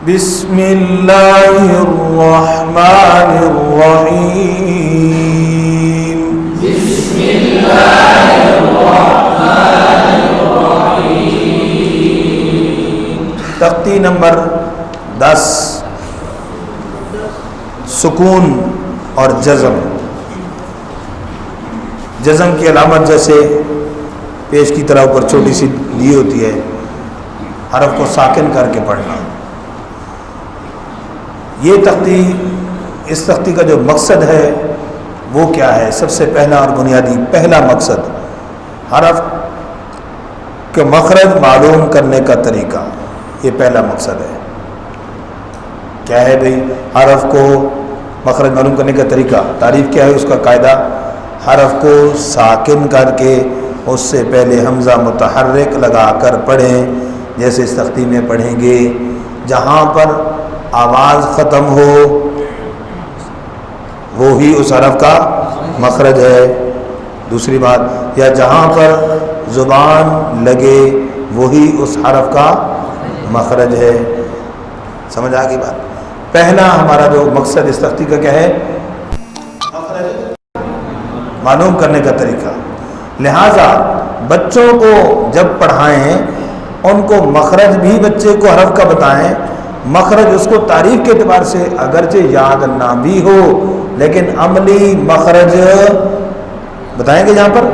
بسم اللہ الرحمن الرحیم بسم اللہ الرحمن الرحیم۔ تختی نمبر 10 سکون اور جزم۔ جزم کی علامت جیسے پیش کی طرح اوپر چھوٹی سی لی ہوتی ہے، حرف کو ساکن کر کے پڑھنا۔ یہ تختی، اس تختی کا جو مقصد ہے وہ کیا ہے؟ سب سے پہلا اور بنیادی پہلا مقصد حرف کے مخرج معلوم کرنے کا طریقہ، یہ پہلا مقصد ہے۔ کیا ہے بھئی؟ حرف کو مخرج معلوم کرنے کا طریقہ، تعریف کیا ہے اس کا قاعدہ؟ حرف کو ساکن کر کے اس سے پہلے حمزہ متحرک لگا کر پڑھیں، جیسے اس تختی میں پڑھیں گے۔ جہاں پر آواز ختم ہو وہی اس حرف کا مخرج ہے۔ دوسری بات، یا جہاں پر زبان لگے وہی اس حرف کا مخرج ہے۔ سمجھ آ گئی بات؟ پہلا ہمارا جو مقصد اس تختی کا کیا ہے؟ مخرج معلوم کرنے کا طریقہ۔ لہٰذا بچوں کو جب پڑھائیں ان کو مخرج بھی بچے کو حرف کا بتائیں۔ مخرج اس کو تعریف کے اعتبار سے اگرچہ یاد نہ بھی ہو لیکن عملی مخرج بتائیں گے یہاں پر۔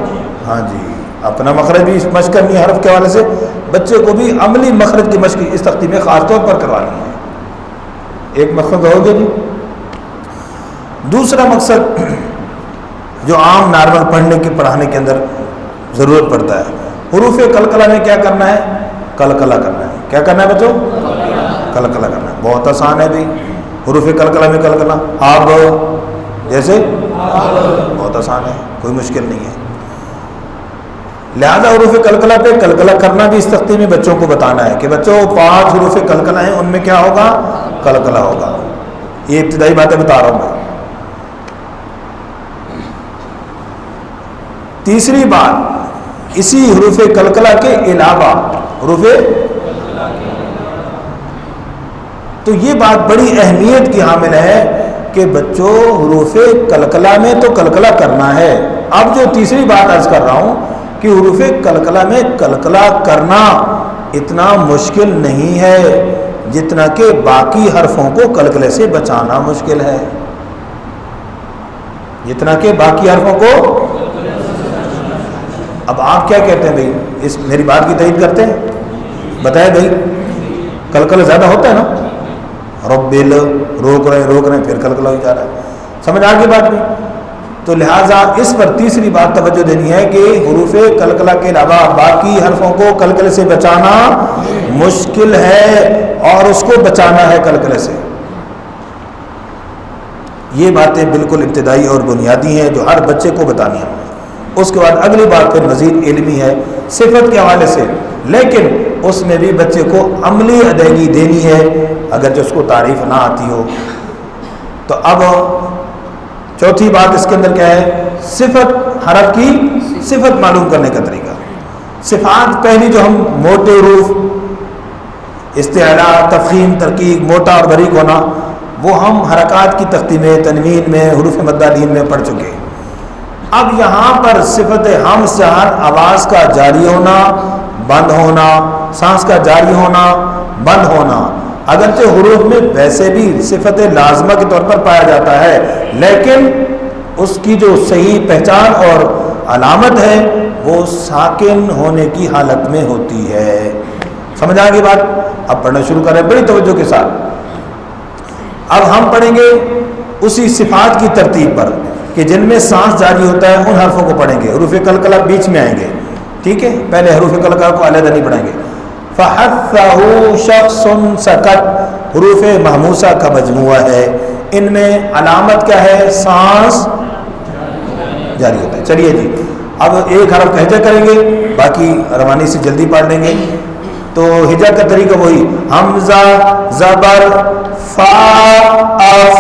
ہاں جی، اپنا مخرج بھی مشق کرنی ہے حرف کے حوالے سے، بچے کو بھی عملی مخرج کی مشق اس تختی میں خاص طور پر کروانی ہے۔ ایک مقصد ہو گیا جی۔ دوسرا مقصد جو عام نارمل پڑھانے کے اندر ضرورت پڑتا ہے، حروف قلقلہ میں کیا کرنا ہے؟ قلقلہ کرنا ہے۔ کیا کرنا ہے بچوں؟ قلقلہ کرنا ہے۔ بہت آسان ہے بھائی، حروف قلقلہ میں قلقلہ آب جیسے بہت آسان ہے، کوئی مشکل نہیں ہے۔ لہذا حروف قلقلہ پہ قلقلہ کرنا بھی اس تختی میں بچوں کو بتانا ہے کہ بچوں 5 حروف قلقلہ ہیں، ان میں کیا ہوگا؟ قلقلہ ہوگا۔ یہ ابتدائی باتیں بتا رہا ہوں میں۔ تیسری بات، اسی حروف قلقلہ کے علاوہ حروف، تو یہ بات بڑی اہمیت کی حامل ہے کہ بچوں حروف قلقلہ میں تو قلقلہ کرنا ہے۔ اب جو تیسری بات عرض کر رہا ہوں کہ حروف قلقلہ میں قلقلہ کرنا اتنا مشکل نہیں ہے جتنا کہ باقی حرفوں کو قلقلے سے بچانا مشکل ہے۔ جتنا کہ باقی حرفوں کو، اب آپ کیا کہتے ہیں بھائی؟ اس میری بات کی تائید کرتے ہیں؟ بتائیں بھائی، قلقلہ زیادہ ہوتا ہے نا؟ ربل روک رہے ہیں پھر قلقلہ ہو جا رہا ہے۔ سمجھ آ گئی بات میں؟ تو لہٰذا اس پر تیسری بات توجہ دینی ہے کہ حروف قلقلہ کے علاوہ باقی حرفوں کو قلقلے سے بچانا مشکل ہے اور اس کو بچانا ہے قلقلے سے۔ یہ باتیں بالکل ابتدائی اور بنیادی ہیں جو ہر بچے کو بتانی ہیں۔ اس کے بعد اگلی بات پھر مزید علمی ہے صفت کے حوالے سے، لیکن اس میں بھی بچے کو عملی ادائیگی دینی ہے اگرچہ اس کو تعریف نہ آتی ہو۔ تو اب چوتھی بات اس کے اندر کیا ہے؟ صفت، حرف کی صفت معلوم کرنے کا طریقہ۔ صفات پہلی جو ہم موٹے حروف، استعلاء، تفخیم، ترقیق، موٹا اور باریک ہونا، وہ ہم حرکات کی تختی میں، تنوین میں، حروف مدہ لین میں پڑھ چکے۔ اب یہاں پر صفت ہم سہر، آواز کا جاری ہونا بند ہونا، سانس کا جاری ہونا بند ہونا، اگرچہ حروف میں ویسے بھی صفت لازمہ کے طور پر پایا جاتا ہے لیکن اس کی جو صحیح پہچان اور علامت ہے وہ ساکن ہونے کی حالت میں ہوتی ہے۔ سمجھ آ گئی بات؟ اب پڑھنا شروع کریں بڑی توجہ کے ساتھ۔ اب ہم پڑھیں گے اسی صفات کی ترتیب پر کہ جن میں سانس جاری ہوتا ہے ان حرفوں کو پڑھیں گے۔ حروف قلقلہ بیچ میں آئیں گے، ٹھیک ہے؟ پہلے حروف قلقلہ کو علیحدہ نہیں پڑھیں گے۔ فحثہ شخص سکت حروف محموسہ کا مجموعہ ہے، ان میں علامت کیا ہے؟ سانس جاری ہوتا ہے۔ چلیے جی، اب ایک حرف ہجا کریں گے، باقی روانی سے جلدی پڑھ لیں گے۔ تو ہجا کا طریقہ وہی، حمزہ زبر فا اف،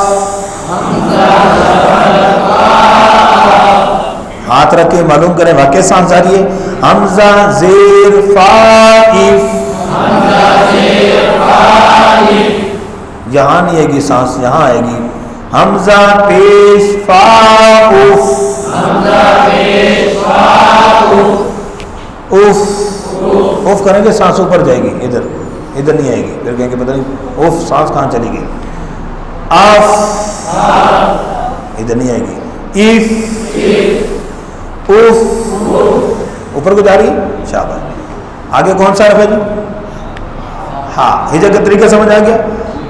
ہاتھ رکھ کے معلوم کریں واقع سانس جاری ہے۔ حمزہ زیر فا اف، یہاں نہیں آئے گی سانس، یہاں آئے گی. حمزہ پیش فا اف، حمزہ پیش فا اف اف کریں گے سانس اوپر جائے گی، ادھر نہیں آئے گی. پھر کہیں گے پتہ نہیں اف سانس کہاں چلی گئی. اف ادھر نہیں آئے گی. اف اف اوپر کو جا رہی ہے. شاباش. آگے کون سا حرف ہے جی؟ ہاں. ہجا کا طریقہ سمجھ آ گیا.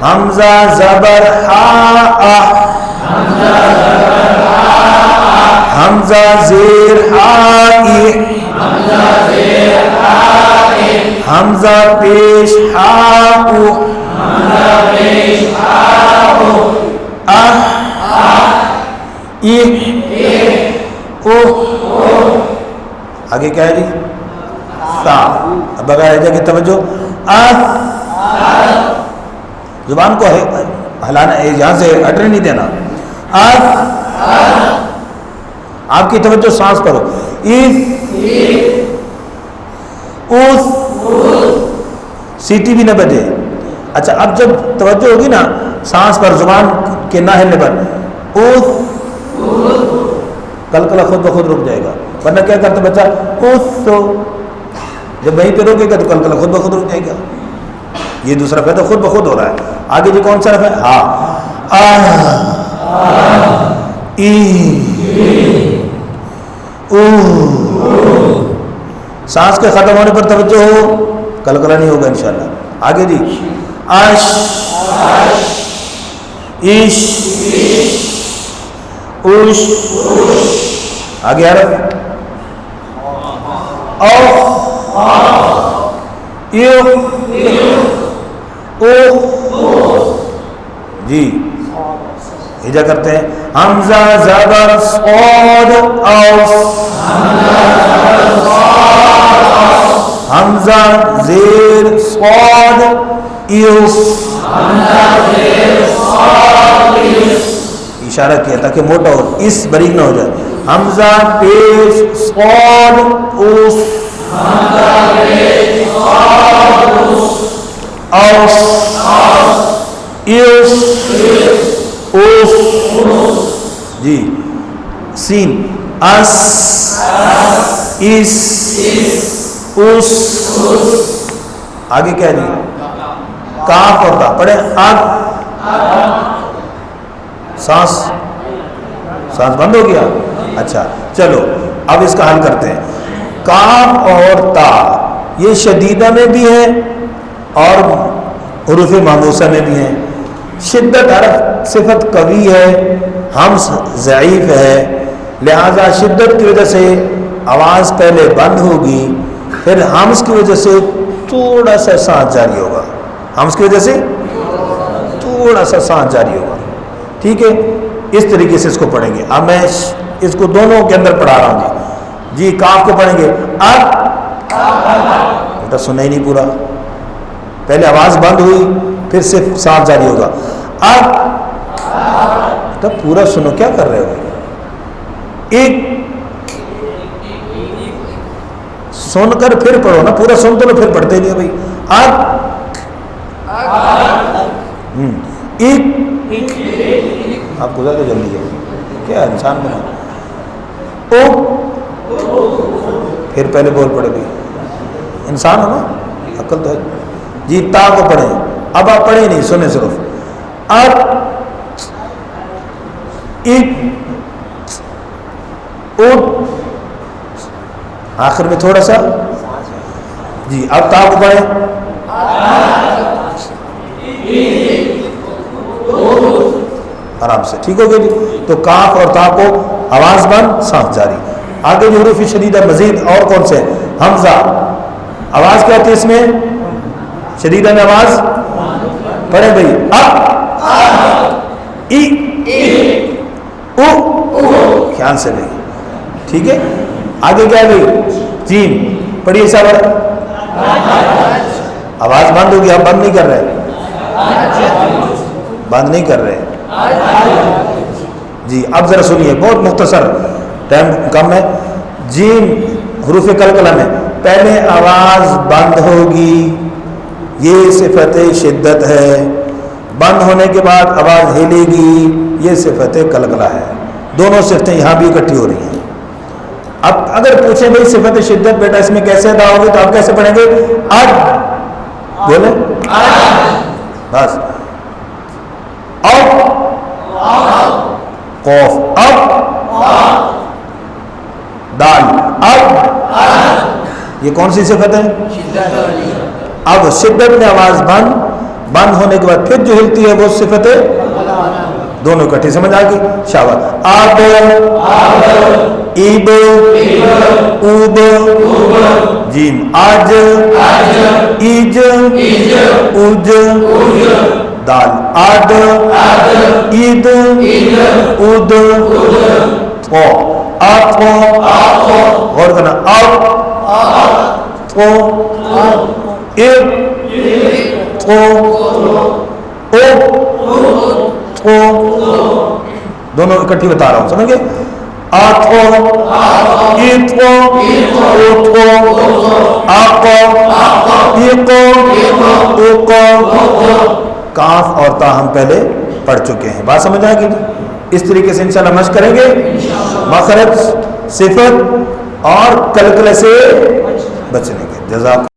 حمزہ زبر ہا، حمزہ زیر ہا، حمزہ پیش ہا، آگے کیا ہے جی؟ تا. اب بغیر ہجا کی توجہ. زبان کو ہلانا، یہاں سے اٹر نہیں دینا. آپ کی توجہ سانس پر ہو. سیٹی بھی نہ بجے. اچھا اب جب توجہ ہوگی نا سانس پر، زبان کے نہ ہلنے پر، کلکلا خود بخود رک جائے گا. ورنہ کیا کرتا بچہ؟ جب وہیں پہ روکے گا تو کلکلا خود بخود رک جائے گا. یہ دوسرا فائدہ خود بخود ہو رہا ہے. آگے جی کون سا حرف ہے؟ ہاں. سانس کے ختم ہونے پر توجہ ہو، کلکلا نہیں ہوگا انشاءاللہ. آگے جی اش، عش، اش. آگے حرف جی ہجا کرتے ہیں. حمزہ زبر صاد اوف، حمزہ زیر صاد ایوف. اشارہ کیا تاکہ موٹا ہو، اس باریک نہ ہو جائے. حمزہ پیش صاد اوف، اوف ایوف اوف. جی سین اس، اس، اس. آگے کیا جی؟ کاف اور تا. پڑھیں سانس بند ہو گیا. اچھا چلو اب اس کا حل کرتے ہیں. کاف اور تا یہ شدیدہ میں بھی ہے اور حروف ماموسہ میں بھی ہیں. شدت حرف صفت قوی ہے، ہمس ضعیف ہے، لہذا شدت کی وجہ سے آواز پہلے بند ہوگی، پھر ہمس کی وجہ سے تھوڑا سا سانس جاری ہوگا. ہمس کی وجہ سے تھوڑا سا سانس جاری ہوگا. ٹھیک ہے، اس طریقے سے اس کو پڑھیں گے. اب میں اس کو دونوں کے اندر پڑھا رہا ہوں جی. کاف کو پڑھیں گے بیٹا سنا ہی نہیں پورا. پہلے آواز بند ہوئی پھر صرف سانس جاری ہوگا. بیٹا پورا سنو، کیا کر رہے ہو؟ ایک سن کر پھر پڑھو نا، پورا سن تو لو پھر پڑھتے نہیں ہو بھائی. آپ گزار کے جلدی ہے کیا انسان بنا. پھر پہلے بول پڑے بھائی، انسان ہو نا، عقل تو ہے جی. تا کو پڑھیں. اب آپ پڑھیں نہیں، سنیں صرف. آخر میں تھوڑا سا جی. اب تا کو پڑھیں. آرام سے ٹھیک ہو گیا جی. تو کاف اور تا کو آواز بند، سانس جاری. آگے جو حروف شدیدہ مزید اور کون سے؟ حمزہ. آواز کیا ہوتی ہے اس میں؟ شدیدہ میں آواز پڑھیں بھائی. خیال سے نہیں. ٹھیک ہے. آگے کیا ہے بھائی؟ جیم. پڑھیے صاحب. آواز بند ہوگی، ہم بند نہیں کر رہے، بند نہیں کر رہے جی. اب ذرا سنیے، بہت مختصر، ٹائم کم ہے. جیم حروف قلقلہ میں پہلے آواز بند ہوگی، یہ صفت شدت ہے. بند ہونے کے بعد آواز ہلے گی، یہ صفت کلکلا ہے. دونوں صفتیں یہاں بھی اکٹھی ہو رہی ہیں. اب اگر پوچھیں بھائی صفت شدت بیٹا اس میں کیسے ادا ہوگی تو آپ کیسے پڑھیں گے؟ اج. بولیں بس. اب قوف، اب دال، اب یہ کون سی صفت ہے؟ اب شدت میں آواز بند ہونے کے بعد پھر جو ہلتی ہے وہ صفت ہے دونوں اکٹھی. سمجھ آ گئی؟ شاباش. اب، ایب، اوب، جیم. آج، ایج، اوج، دال. آد، عید، اود، او. آپ غور کرنا. آپ او، ایب او، دونوں اکٹھی بتا رہا ہوں، سمجھ گئے؟ کاف اور تا ہم پہلے پڑھ چکے ہیں. بات سمجھ آئے گی؟ اس طریقے سے انشاءاللہ مشق کریں گے مخرج، صفت اور کلکلے سے بچنے کے. جزاک